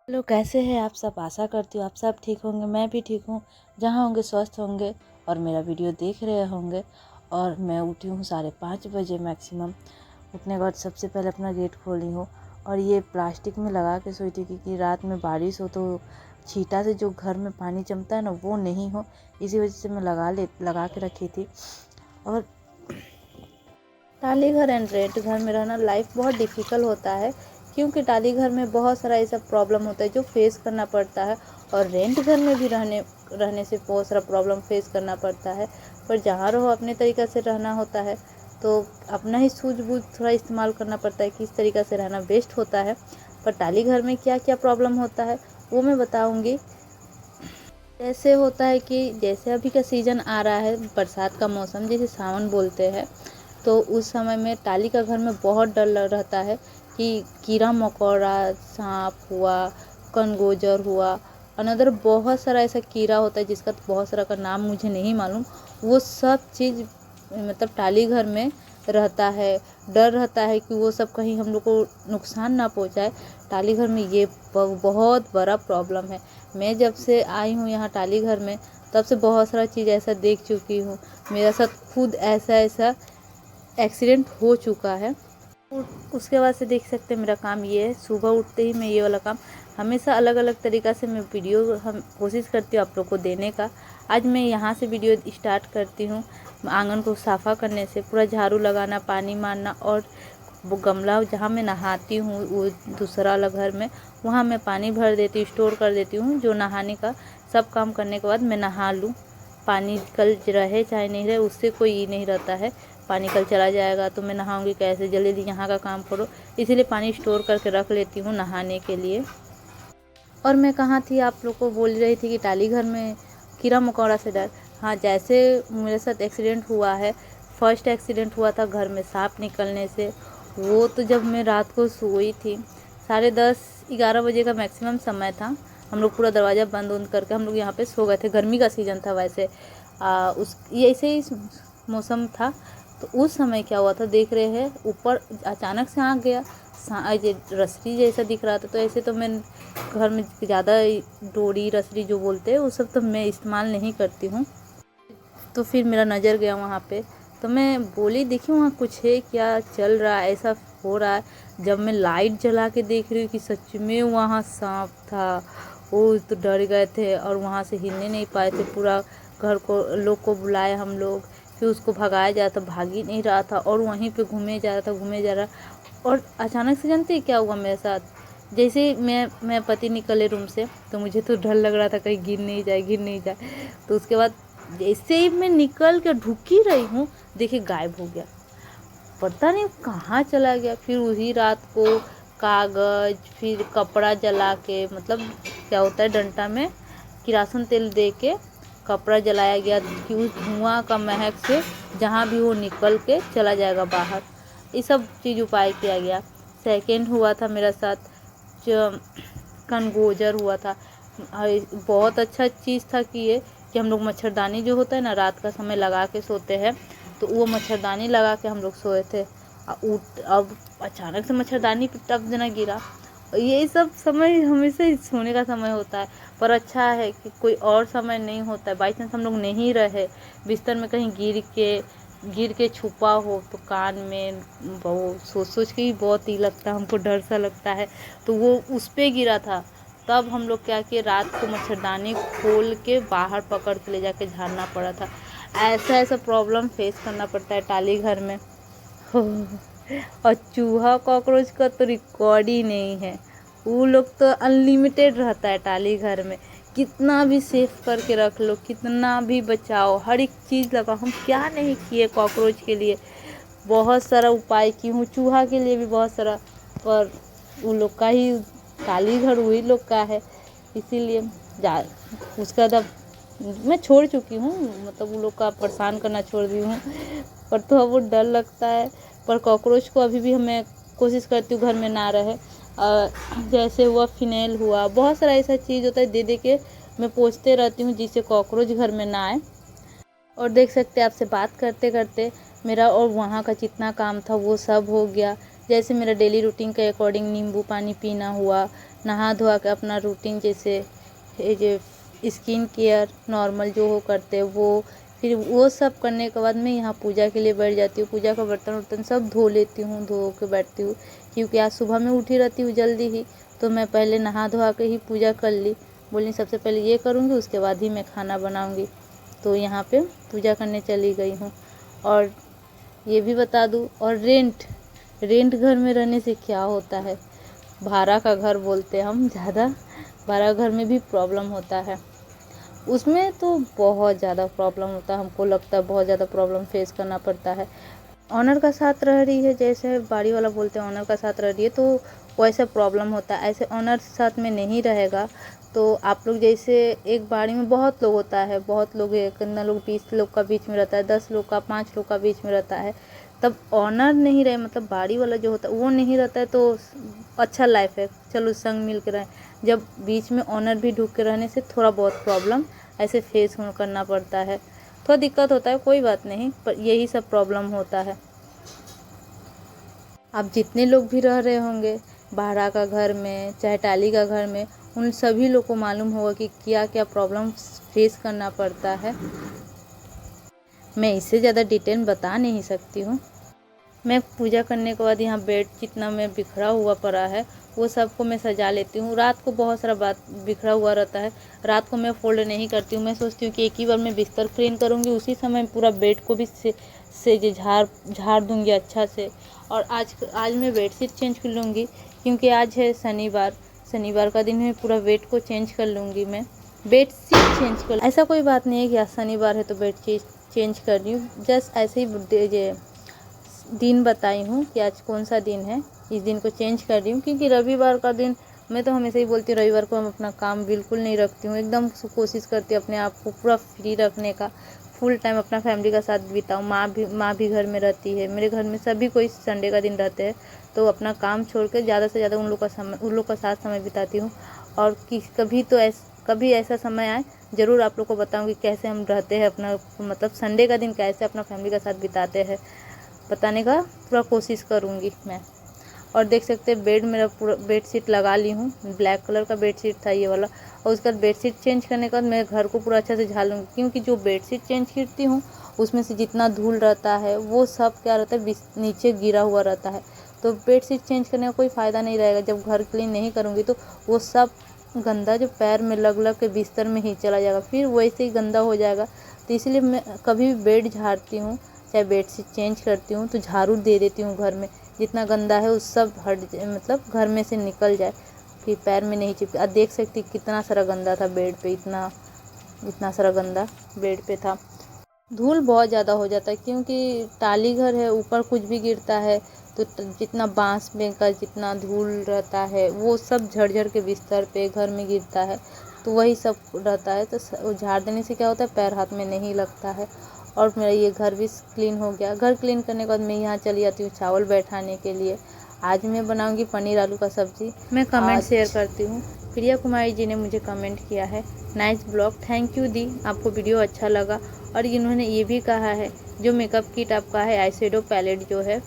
Hello, कैसे हैं आप सब। आशा करती हूँ आप सब ठीक होंगे। मैं भी ठीक हूँ। जहाँ होंगे स्वस्थ होंगे और मेरा वीडियो देख रहे होंगे। और मैं उठी हूँ 5:30 बजे मैक्सिमम। उठने के बाद सबसे पहले अपना गेट खोली हूँ और ये प्लास्टिक में लगा के सोई थी, क्योंकि रात में बारिश हो तो छींटा से जो घर में पानी जमता है ना, वो नहीं हो, इसी वजह से मैं लगा के रखी थी। और टाली घर एंड रेंट घर में रहना लाइफ बहुत डिफ़िकल्ट होता है, क्योंकि टाली घर में बहुत सारा ऐसा प्रॉब्लम होता है जो फेस करना पड़ता है। और रेंट घर में भी रहने से बहुत सारा प्रॉब्लम फेस करना पड़ता है। पर जहाँ रहो अपने तरीक़ा से रहना होता है, तो अपना ही सूझबूझ थोड़ा इस्तेमाल करना पड़ता है किस तरीक़ा से रहना बेस्ट होता है। पर टाली घर में क्या क्या प्रॉब्लम होता है वो मैं बताऊँगी। ऐसे होता है कि जैसे अभी का सीज़न आ रहा है, बरसात का मौसम जिसे सावन बोलते हैं, तो उस समय में टाली का घर में बहुत डर लग रहता है कि कीड़ा मकोड़ा, सांप हुआ, कनगोजर हुआ, अनदर बहुत सारा ऐसा कीड़ा होता है जिसका तो बहुत सारा का नाम मुझे नहीं मालूम। वो सब चीज़ मतलब टाली घर में रहता है। डर रहता है कि वो सब कहीं हम लोग को नुकसान ना पहुंचाए। टाली घर में ये बहुत बड़ा प्रॉब्लम है। मैं जब से आई हूँ यहाँ टाली घर में, तब से बहुत सारा चीज़ ऐसा देख चुकी हूँ। मेरा साथ खुद ऐसा ऐसा एक्सीडेंट हो चुका है। उसके बाद से देख सकते हैं मेरा काम ये है, सुबह उठते ही मैं ये वाला काम हमेशा अलग अलग तरीक़ा से मैं वीडियो हम कोशिश करती हूँ आप लोग को देने का। आज मैं यहाँ से वीडियो स्टार्ट करती हूँ। आंगन को साफ़ा करने से, पूरा झाड़ू लगाना, पानी मारना, और वो गमला जहाँ मैं नहाती हूँ वो दूसरा वाला घर में, वहाँ मैं पानी भर देती हूँ, स्टोर कर देती हूँ, जो नहाने का सब काम करने के बाद मैं नहा लूँ। पानी कल रहे चाहे नहीं रहे उससे कोई ये नहीं रहता है। पानी कल चला जाएगा तो मैं नहाऊंगी कैसे, जल्दी जल्दी यहाँ का काम करो, इसीलिए पानी स्टोर करके रख लेती हूँ नहाने के लिए। और मैं कहाँ थी, आप लोग को बोल रही थी कि टाली घर में कीड़ा मकोड़ा से डर। हाँ, जैसे मेरे साथ एक्सीडेंट हुआ है, फर्स्ट एक्सीडेंट हुआ था घर में सांप निकलने से। वो तो जब मैं रात को सोई थी, 10:30-11 बजे का मैक्सिमम समय था। हम लोग पूरा दरवाज़ा बंद उंद करके हम लोग यहाँ पे सो गए थे। गर्मी का सीज़न था वैसे। उस ये ऐसे ही मौसम था। तो उस समय क्या हुआ था, देख रहे हैं ऊपर अचानक से आँख गया, रस्सी जैसा दिख रहा था। तो ऐसे तो मैं घर में ज़्यादा डोरी रस्सी जो बोलते हैं वो सब तो मैं इस्तेमाल नहीं करती हूँ। तो फिर मेरा नज़र गया वहाँ पे, तो मैं बोली देखिए वहाँ कुछ है क्या, चल रहा है, ऐसा हो रहा है। जब मैं लाइट जला के देख रही हूँ कि सच में वहाँ सांप था, वो तो डर गए थे और वहाँ से हिलने नहीं पाए थे। पूरा घर को लोग को बुलाए हम लोग, फिर उसको भगाया जा रहा था, भाग ही नहीं रहा था और वहीं पे घूमे जा रहा था, घूमे जा रहा। और अचानक से जानते क्या हुआ मेरे साथ, जैसे ही मैं पति निकले रूम से, तो मुझे तो डर लग रहा था कहीं गिर नहीं जाए। तो उसके बाद जैसे ही मैं निकल के ढुक ही रही हूँ, देखिए गायब हो गया, पता नहीं कहाँ चला गया। फिर उसी रात को कागज फिर कपड़ा जला के, मतलब क्या होता है डंडा में किरासन तेल दे के कपड़ा जलाया गया कि उस धुआं का महक से जहाँ भी वो निकल के चला जाएगा बाहर। ये सब चीज़ उपाय किया गया। सेकेंड हुआ था मेरा साथ जो कनगोजर हुआ था। बहुत अच्छा चीज़ था कि ये कि हम लोग मच्छरदानी जो होता है ना, रात का समय लगा के सोते हैं, तो वो मच्छरदानी लगा के हम लोग सोए थे। अब अचानक से मच्छरदानी पे टप देना गिरा। यही सब समय हमेशा ही सोने का समय होता है, पर अच्छा है कि कोई और समय नहीं होता है। बाई चांस हम लोग नहीं रहे बिस्तर में, कहीं गिर के छुपा हो तो कान में वो सोच सोच के ही बहुत ही लगता है, हमको डर सा लगता है। तो वो उस पे गिरा था, तब हम लोग क्या किए, रात को मच्छरदानी खोल के बाहर पकड़ के ले जाके झाड़ना पड़ा था। ऐसा ऐसा प्रॉब्लम फेस करना पड़ता है टाली घर में। और चूहा कॉकरोच का तो रिकॉर्ड ही नहीं है। वो लोग तो अनलिमिटेड रहता है टाली घर में। कितना भी सेफ करके रख लो, कितना भी बचाओ, हर एक चीज़ लगाओ, हम क्या नहीं किए कॉकरोच के लिए। बहुत सारा उपाय की हूँ, चूहा के लिए भी बहुत सारा, पर उन लोग का ही टाली घर वही लोग का है, इसीलिए जा उसका तब मैं छोड़ चुकी हूँ, मतलब वो लोग का परेशान करना छोड़ दी हूँ। पर तो वो डर लगता है। पर कॉकरोच को अभी भी मैं कोशिश करती हूँ घर में ना रहे। जैसे हुआ फिनेल हुआ, बहुत सारा ऐसा चीज़ होता है दे दे के मैं पोंछते रहती हूँ जिससे कॉकरोच घर में ना आए। और देख सकते हैं आपसे बात करते करते मेरा और वहाँ का जितना काम था वो सब हो गया। जैसे मेरा डेली रूटीन के अकॉर्डिंग नींबू पानी पीना हुआ, नहा धोआ के अपना रूटीन जैसे ये जो स्किन केयर नॉर्मल जो हो करते हैं वो, फिर वो सब करने के बाद मैं यहाँ पूजा के लिए बैठ जाती हूँ। पूजा का बर्तन वर्तन सब धो लेती हूँ, धो के बैठती हूँ, क्योंकि आज सुबह में उठी रहती हूँ जल्दी ही, तो मैं पहले नहा धोआ के ही पूजा कर ली। बोली सबसे पहले ये करूँगी, उसके बाद ही मैं खाना बनाऊँगी। तो यहाँ पे पूजा करने चली गई हूँ। और ये भी बता दूँ, और रेंट घर में रहने से क्या होता है, भाड़ा का घर बोलते हैं हम ज़्यादा, भाड़ा घर में भी प्रॉब्लम होता है। उसमें तो बहुत ज़्यादा प्रॉब्लम होता है, हमको लगता है बहुत ज़्यादा प्रॉब्लम फेस करना पड़ता है। ऑनर का साथ रह रही है, जैसे बाड़ी वाला बोलते हैं ऑनर का साथ रह रही है, तो वैसे प्रॉब्लम होता है। ऐसे ऑनर साथ में नहीं रहेगा तो आप लोग जैसे एक बाड़ी में बहुत लोग होता है, बहुत लोग है, कितना लोग 20 लोग का बीच में रहता है, 10 लोग का, 5 लोग का बीच में रहता है, तब ऑनर नहीं रहे, मतलब बाड़ी वाला जो होता है वो नहीं रहता है, तो अच्छा लाइफ है, चलो संग मिल के रहें। जब बीच में ऑनर भी ढूक के रहने से थोड़ा बहुत प्रॉब्लम ऐसे फेस करना पड़ता है, थोड़ा दिक्कत होता है, कोई बात नहीं, पर यही सब प्रॉब्लम होता है। आप जितने लोग भी रह रहे होंगे भाड़ा का घर में चाहे टाली का घर में, उन सभी लोग को मालूम होगा कि क्या क्या प्रॉब्लम फेस करना पड़ता है। मैं इससे ज़्यादा डिटेल बता नहीं सकती हूँ। मैं पूजा करने के बाद यहाँ बेड जितना में बिखरा हुआ पड़ा है वो सबको मैं सजा लेती हूँ। रात को बहुत सारा बात बिखरा हुआ रहता है, रात को मैं फोल्ड नहीं करती हूँ। मैं सोचती हूँ कि एक ही बार मैं बिस्तर क्लीन करूँगी, उसी समय पूरा बेड को भी से झाड़ दूँगी अच्छा से। और आज मैं बेडशीट चेंज कर लूँगी, क्योंकि आज है शनिवार का दिन है, पूरा बेड को चेंज कर लूँगी। मैं बेडशीट चेंज कर, ऐसा कोई बात नहीं है कि आज शनिवार है तो बेडशीट चेंज कर रही हूँ, जस्ट ऐसे ही दिन बताई हूँ कि आज कौन सा दिन है, इस दिन को चेंज कर रही हूँ। क्योंकि रविवार का दिन मैं तो हमेशा ही बोलती हूँ, रविवार को हम अपना काम बिल्कुल नहीं रखती हूँ, एकदम कोशिश करती हूँ अपने आप को पूरा फ्री रखने का, फुल टाइम अपना फैमिली का साथ बिताऊँ। माँ भी घर में रहती है, मेरे घर में सभी कोई संडे का दिन रहते हैं, तो अपना काम छोड़ कर ज़्यादा से ज़्यादा उन लोग का साथ समय बिताती हूँ। और कभी ऐसा समय आए ज़रूर आप लोग को बताऊँगी कैसे हम रहते हैं, अपना मतलब संडे का दिन कैसे अपना फैमिली का साथ बिताते हैं, बताने का पूरा कोशिश करूँगी मैं। और देख सकते हैं बेड मेरा पूरा बेडशीट लगा ली हूँ, ब्लैक कलर का बेडशीट था ये वाला। और उसके बाद बेडशीट चेंज करने के बाद मैं घर को पूरा अच्छा से झाड़ूंगी, क्योंकि जो बेडशीट चेंज करती हूँ उसमें से जितना धूल रहता है वो सब क्या रहता है नीचे गिरा हुआ रहता है। तो बेडशीट चेंज करने का कोई फ़ायदा नहीं रहेगा, जब घर क्लीन नहीं करूँगी तो वो सब गंदा जो पैर में लग लग के बिस्तर में ही चला जाएगा, फिर वैसे ही गंदा हो जाएगा। तो इसलिए मैं कभी भी बेड झाड़ती हूँ चाहे बेडशीट चेंज करती हूँ तो झाड़ू दे देती हूँ घर में, जितना गंदा है उस सब मतलब घर में से निकल जाए, फिर पैर में नहीं चिपके। देख सकती कितना सारा गंदा था बेड पे, इतना सारा गंदा बेड पे था। धूल बहुत ज़्यादा हो जाता है, क्योंकि टाली घर है, ऊपर कुछ भी गिरता है तो जितना बांस में का जितना धूल रहता है वो सब झड़ के बिस्तर पे घर में गिरता है, तो वही सब रहता है। तो झाड़ देने से क्या होता है, पैर हाथ में नहीं लगता है। और मेरा ये घर भी क्लीन हो गया। घर क्लीन करने के बाद मैं यहाँ चली जाती हूँ चावल बैठाने के लिए। आज मैं बनाऊंगी पनीर आलू का सब्जी। मैं कमेंट शेयर करती हूँ, प्रिया कुमारी जी ने मुझे कमेंट किया है, नाइस ब्लॉग, थैंक यू दी, आपको वीडियो अच्छा लगा। और इन्होंने ये भी कहा है जो मेकअप किट आपका है आई शेडो पैलेट जो है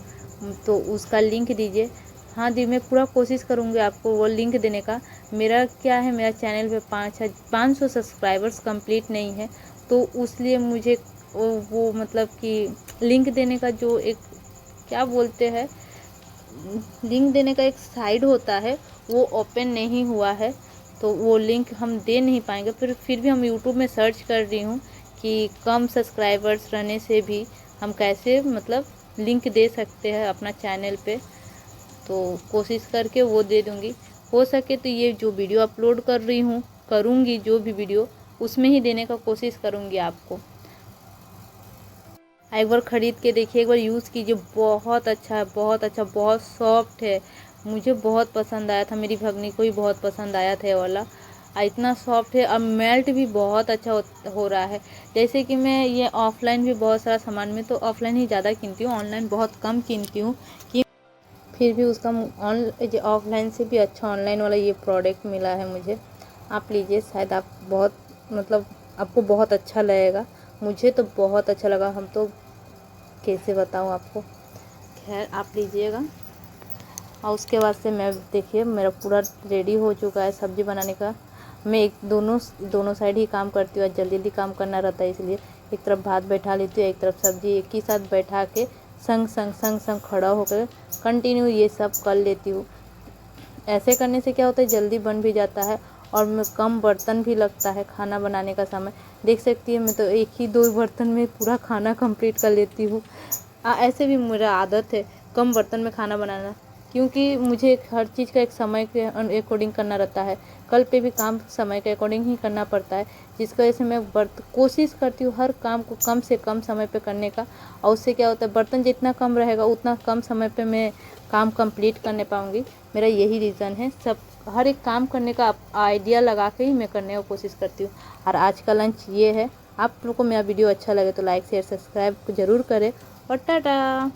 तो उसका लिंक दीजिए। हाँ दी, मैं पूरा कोशिश करूँगी आपको वो लिंक देने का। मेरा क्या है, मेरा चैनल पे 500 सब्सक्राइबर्स कंप्लीट नहीं है, तो उसलिए मुझे वो मतलब कि लिंक देने का जो एक क्या बोलते हैं, लिंक देने का एक साइड होता है वो ओपन नहीं हुआ है, तो वो लिंक हम दे नहीं पाएंगे। फिर भी हम यूट्यूब में सर्च कर रही हूँ कि कम सब्सक्राइबर्स रहने से भी हम कैसे मतलब लिंक दे सकते हैं अपना चैनल पे, तो कोशिश करके वो दे दूँगी। हो सके तो ये जो वीडियो अपलोड कर रही हूँ करूँगी, जो भी वीडियो उसमें ही देने का कोशिश करूँगी आपको। एक बार ख़रीद के देखिए, एक बार यूज़ कीजिए, बहुत अच्छा है, बहुत अच्छा, बहुत सॉफ्ट है, मुझे बहुत पसंद आया था, मेरी भगनी को भी बहुत पसंद आया था ये वाला। इतना सॉफ्ट है, अब मेल्ट भी बहुत अच्छा हो रहा है। जैसे कि मैं ये ऑफलाइन भी बहुत सारा सामान में तो ऑफलाइन ही ज़्यादा कीनती हूँ, ऑनलाइन बहुत कम कीनती हूँ, कि फिर भी उसका ऑफलाइन से भी अच्छा ऑनलाइन वाला ये प्रोडक्ट मिला है मुझे। आप लीजिए, शायद आप बहुत मतलब आपको बहुत अच्छा लगेगा, मुझे तो बहुत अच्छा लगा। हम तो कैसे बताऊँ आपको, खैर आप लीजिएगा। और उसके बाद से मैं देखिए मेरा पूरा रेडी हो चुका है सब्ज़ी बनाने का। मैं एक दोनों साइड ही काम करती हूँ, जल्दी जल्दी काम करना रहता है, इसलिए एक तरफ भात बैठा लेती हूँ, एक तरफ सब्ज़ी एक ही साथ बैठा के संग संग खड़ा होकर कंटिन्यू ये सब कर लेती हूँ। ऐसे करने से क्या होता है, जल्दी बन भी जाता है और कम बर्तन भी लगता है खाना बनाने का समय। देख सकती है मैं तो एक ही 2 बर्तन में पूरा खाना कंप्लीट कर लेती हूँ। ऐसे भी मेरा आदत है कम बर्तन में खाना बनाना, क्योंकि मुझे हर चीज़ का एक समय के अकॉर्डिंग करना रहता है। कल पे भी काम समय के अकॉर्डिंग ही करना पड़ता है, जिसकी वजह से मैं कोशिश करती हूँ हर काम को कम से कम समय पे करने का। और उससे क्या होता है, बर्तन जितना कम रहेगा उतना कम समय पे मैं काम कंप्लीट करने पाऊँगी। मेरा यही रीज़न है, सब हर एक काम करने का आइडिया लगा के ही मैं करने की कोशिश करती हूँ। और आज का लंच ये है। आप लोगों को मेरा वीडियो अच्छा लगे तो लाइक शेयर सब्सक्राइब ज़रूर करें और टाटा।